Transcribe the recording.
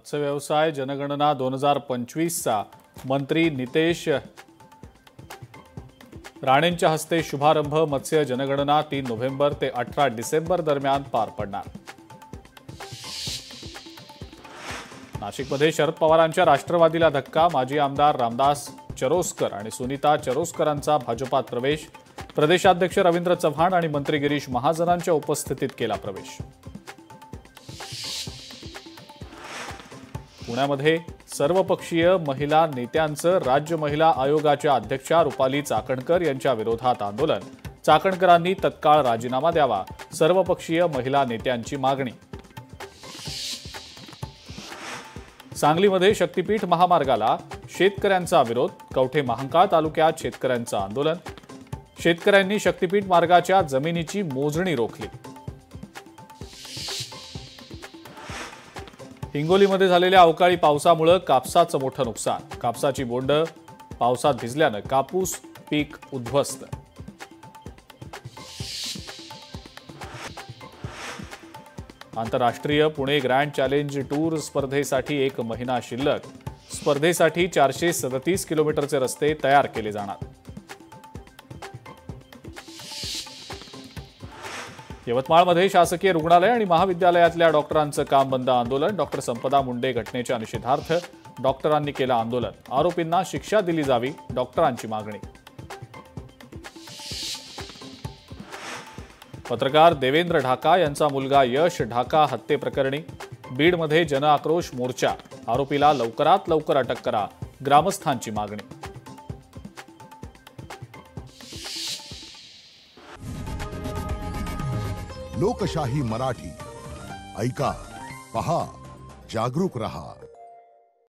मत्स्य व्यवसाय जनगणना 2025चा मंत्री नितेश राणेंच्या हस्ते शुभारंभ। मत्स्य जनगणना 3 नोव्हेंबर ते 18 डिसेंबर दरम्यान पार पडणार। नाशिकमध्ये शरद पवारांच्या राष्ट्रवादीला धक्का। माजी आमदार रामदास चरोस्कर आणि सुनीता चरोस्करांचा भाजपात प्रवेश। प्रदेशाध्यक्ष रवींद्र चव्हाण आणि मंत्री गिरीश महाजनांच्या उपस्थितीत केला प्रवेश। पुण्यामध्ये सर्वपक्षीय महिला नेत्यांचं राज्य महिला आयोगाच्या अध्यक्षा रुपाली चाकणकर यांच्या विरोधात आंदोलन। चाकणकरांनी तत्काळ राजीनामा द्यावा, सर्वपक्षीय महिला नेत्यांची मागणी। सांगलीमध्ये शक्तीपीठ महामार्गाला शेतकऱ्यांचा विरोध। कवठे महांकाळ तालुक्यात शेतकऱ्यांचं आंदोलन। शेतकऱ्यांनी शक्तीपीठ मार्गाच्या जमिनीची मोजणी रोखली। हिंगोलीमध्ये झालेल्या अवकाळी पावसामुळे कापसाचं मोठं नुकसान। कापसाची बोंड पावसात भिजल्यानं कापूस पीक उद्ध्वस्त। आंतरराष्ट्रीय पुणे ग्रँड चॅलेंज टूर स्पर्धेसाठी 1 महिना शिल्लक। स्पर्धेसाठी 437 किलोमीटरचे रस्ते तयार केले जाणार। यवतमाळमध्ये शासकीय रुग्णालय आणि महाविद्यालयातल्या डॉक्टरांचं काम बंद आंदोलन। डॉक्टर संपदा मुंडे घटनेच्या निषेधार्थ डॉक्टरांनी केलं आंदोलन। आरोपींना शिक्षा दिली जावी, डॉक्टरांची मागणी। पत्रकार देवेंद्र ढाका यांचा मुलगा यश ढाका हत्येप्रकरणी बीडमध्ये जनआक्रोश मोर्चा। आरोपीला लवकरात लवकर अटक करा, ग्रामस्थांची मागणी। लोकशाही मराठी ऐका, पहा, जागरूक रहा।